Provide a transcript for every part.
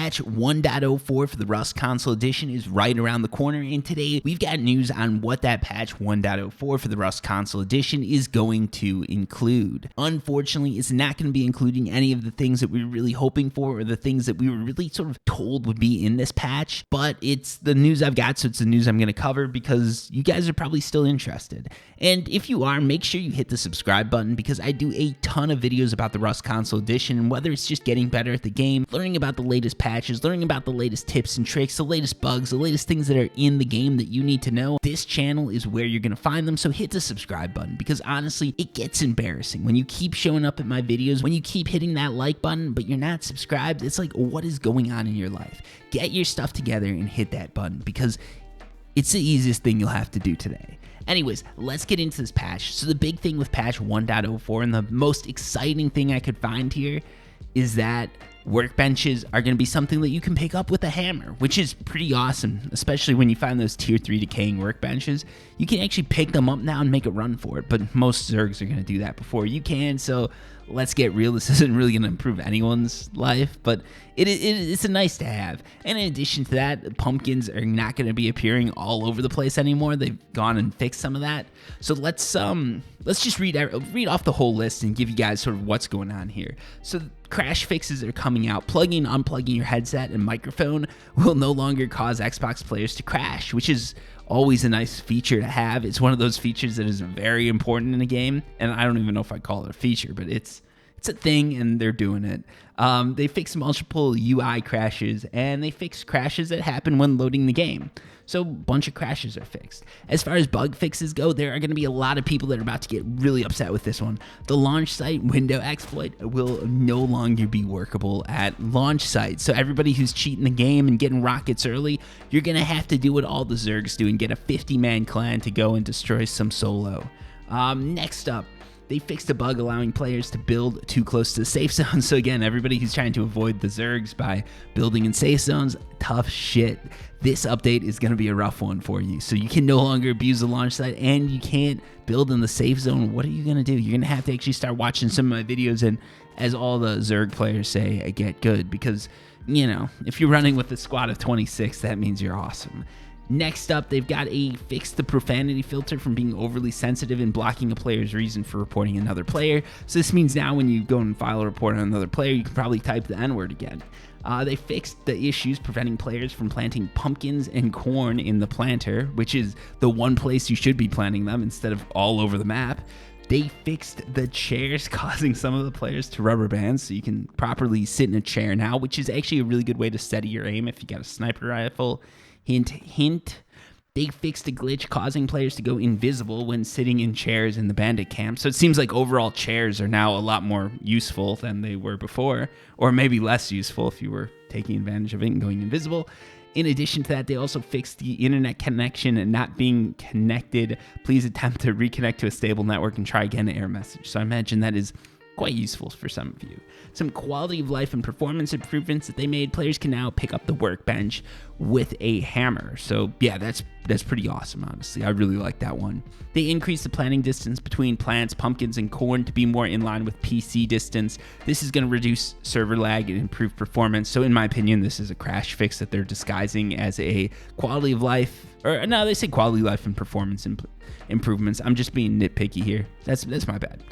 Patch 1.04 for the Rust Console Edition is right around the corner, and today we've got news on what that patch 1.04 for the Rust Console Edition is going to include. Unfortunately, it's not going to be including any of the things that we were really hoping for or the things that we were really sort of told would be in this patch, but it's the news I've got, so it's the news I'm going to cover because you guys are probably still interested. And if you are, make sure you hit the subscribe button because I do a ton of videos about the Rust Console Edition, and whether it's just getting better at the game, learning about the latest patches, learning about the latest tips and tricks, the latest bugs, the latest things that are in the game that you need to know, this channel is where you're going to find them, so hit the subscribe button because honestly, it gets embarrassing when you keep showing up at my videos, when you keep hitting that like button, but you're not subscribed. It's like, what is going on in your life? Get your stuff together and hit that button because it's the easiest thing you'll have to do today. Anyways, let's get into this patch. So the big thing with patch 1.04 and the most exciting thing I could find here is that workbenches are going to be something that you can pick up with a hammer, which is pretty awesome, especially when you find those tier 3 decaying workbenches. You can actually pick them up now and make a run for it, but most Zergs are going to do that before you can, so let's get real. This isn't really going to improve anyone's life, but it's a nice to have. And in addition to that, pumpkins are not going to be appearing all over the place anymore. They've gone and fixed some of that. So let's just read off the whole list and give you guys sort of what's going on here. So crash fixes are coming out. Plugging, unplugging your headset and microphone will no longer cause Xbox players to crash, which is always a nice feature to have. It's one of those features that is very important in a game, and I don't even know if I call it a feature, but it's a thing, and they're doing it. They fix multiple UI crashes, and they fix crashes that happen when loading the game. So a bunch of crashes are fixed. As far as bug fixes go, there are going to be a lot of people that are about to get really upset with this one. The launch site window exploit will no longer be workable at launch sites. So everybody who's cheating the game and getting rockets early, you're going to have to do what all the Zergs do and get a 50-man clan to go and destroy some solo. Next up, they fixed a bug allowing players to build too close to the safe zone. So again, everybody who's trying to avoid the Zergs by building in safe zones, tough shit. This update is going to be a rough one for you. So you can no longer abuse the launch site and you can't build in the safe zone. What are you going to do? You're going to have to actually start watching some of my videos and, as all the Zerg players say, get good because, you know, if you're running with a squad of 26, that means you're awesome. Next up, they've got fixed the profanity filter from being overly sensitive and blocking a player's reason for reporting another player. So this means now when you go and file a report on another player, you can probably type the N-word again. They fixed the issues preventing players from planting pumpkins and corn in the planter, which is the one place you should be planting them instead of all over the map. They fixed the chairs causing some of the players to rubber band, so you can properly sit in a chair now, which is actually a really good way to steady your aim if you got a sniper rifle. Hint, hint. They fixed a glitch causing players to go invisible when sitting in chairs in the bandit camp. So it seems like overall chairs are now a lot more useful than they were before, or maybe less useful if you were taking advantage of it and going invisible. In addition to that, they also fixed the internet connection and not being connected. Please attempt to reconnect to a stable network and try again error message. So I imagine that is quite useful for some of you. Some quality of life and performance improvements that they made. Players can now pick up the workbench with a hammer. So yeah, that's pretty awesome, honestly. I really like that one. They increased the planting distance between plants, pumpkins, and corn to be more in line with PC distance. This is going to reduce server lag and improve performance. So in my opinion, this is a crash fix that they're disguising as a quality of life, or no, they say quality of life and performance improvements. I'm just being nitpicky here. That's my bad.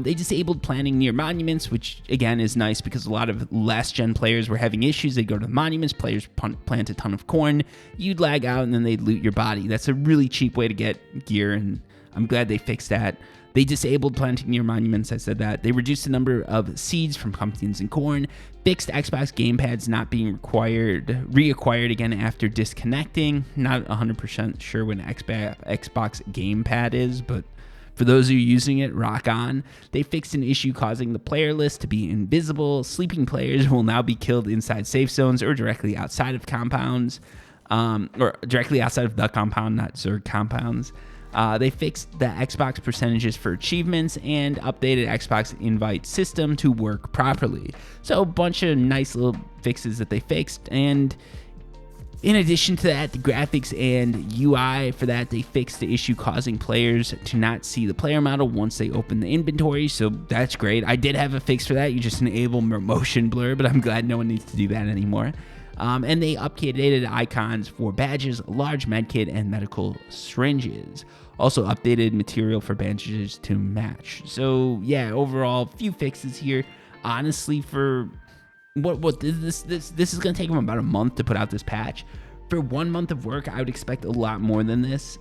They disabled planting near monuments, which again is nice because a lot of last gen players were having issues. They'd go to the monuments, players plant a ton of corn, you'd lag out, and then they'd loot your body. That's a really cheap way to get gear, and I'm glad they fixed that. They disabled planting near monuments, I said that. They reduced the number of seeds from pumpkins and corn, fixed Xbox gamepads not being reacquired again after disconnecting. Not 100% sure when Xbox gamepad is, but for those of you using it, rock on. They fixed an issue causing the player list to be invisible. Sleeping players will now be killed inside safe zones or directly outside of compounds, or directly outside of the compound, not Zerg compounds. They fixed the Xbox percentages for achievements and updated Xbox invite system to work properly. So a bunch of nice little fixes that they fixed, and In addition to that, the graphics and UI for that, they fixed the issue causing players to not see the player model once they open the inventory, so that's great. I did have a fix for that. You just enable motion blur, but I'm glad no one needs to do that anymore. And they updated icons for badges, large medkit, and medical syringes. Also updated material for bandages to match. So yeah, overall, few fixes here. Honestly, for what this is going to take them about a month to put out this patch. For 1 month of work, I would expect a lot more than this.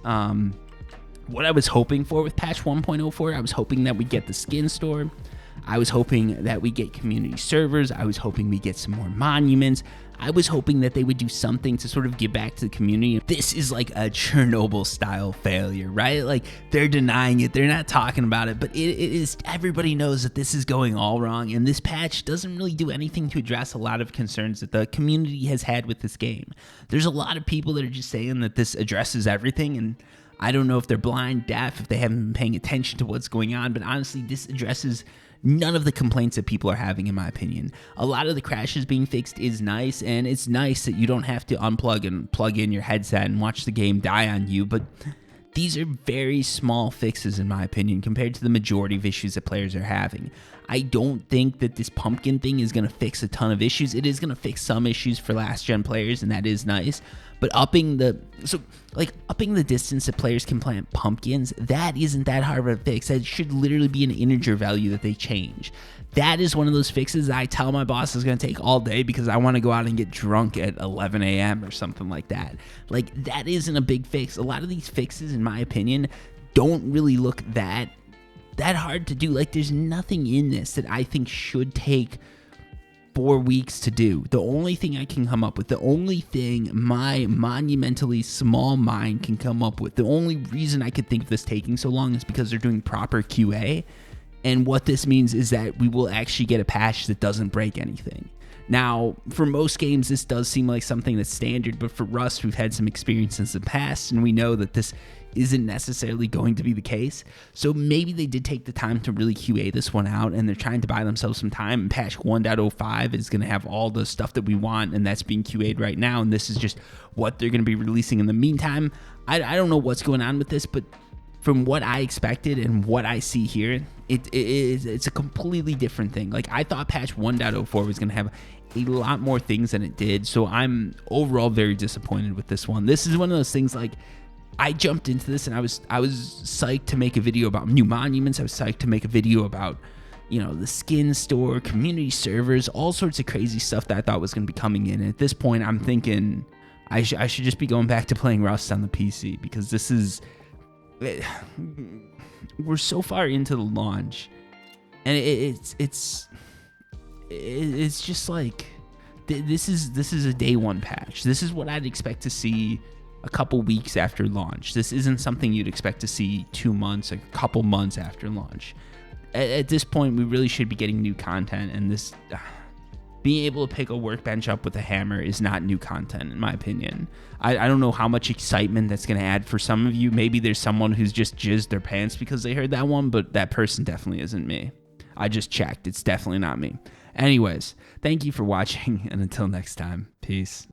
What I was hoping for with patch 1.04, I was hoping that we get the skin store. I was hoping that we get community servers. I was hoping we get some more monuments. I was hoping that they would do something to sort of give back to the community. This is like a Chernobyl style failure, right? Like, they're denying it. They're not talking about it, but it is, everybody knows that this is going all wrong. And this patch doesn't really do anything to address a lot of concerns that the community has had with this game. There's a lot of people that are just saying that this addresses everything, and I don't know if they're blind, deaf, if they haven't been paying attention to what's going on, but honestly, this addresses none of the complaints that people are having, in my opinion. A lot of the crashes being fixed is nice, and it's nice that you don't have to unplug and plug in your headset and watch the game die on you, but these are very small fixes, in my opinion, compared to the majority of issues that players are having. I don't think that this pumpkin thing is going to fix a ton of issues. It is going to fix some issues for last-gen players, and that is nice. But upping the distance that players can plant pumpkins, that isn't that hard of a fix. That should literally be an integer value that they change. That is one of those fixes that I tell my boss is going to take all day because I want to go out and get drunk at 11 a.m. or something like that. Like, that isn't a big fix. A lot of these fixes, in my opinion, don't really look that hard to do. Like, there's nothing in this that I think should take 4 weeks to do. The only thing I can come up with, the only thing my monumentally small mind can come up with, the only reason I could think of this taking so long is because they're doing proper QA. And what this means is that we will actually get a patch that doesn't break anything. Now, for most games, this does seem like something that's standard, but for Rust, we've had some experience in the past, and we know that this isn't necessarily going to be the case. So maybe they did take the time to really QA this one out, and they're trying to buy themselves some time, and patch 1.05 is going to have all the stuff that we want, and that's being QA'd right now, and this is just what they're going to be releasing in the meantime. I don't know what's going on with this, but from what I expected and what I see here, it's a completely different thing. Like, I thought patch 1.04 was going to have a lot more things than it did, so I'm overall very disappointed with this one. This is one of those things, like, I jumped into this and I was psyched to make a video about new monuments. I was psyched to make a video about, you know, the skin store, community servers, all sorts of crazy stuff that I thought was going to be coming in. And at this point, I'm thinking I should just be going back to playing Rust on the PC, because this is, we're so far into the launch, and it's just like, this is a day one patch. This is what I'd expect to see a couple weeks after launch. This isn't something you'd expect to see 2 months, a couple months after launch. At this point, we really should be getting new content, and this being able to pick a workbench up with a hammer is not new content, in my opinion. I don't know how much excitement that's going to add for some of you. Maybe there's someone who's just jizzed their pants because they heard that one, but that person definitely isn't me. I just checked. It's definitely not me. Anyways, thank you for watching, and until next time, peace.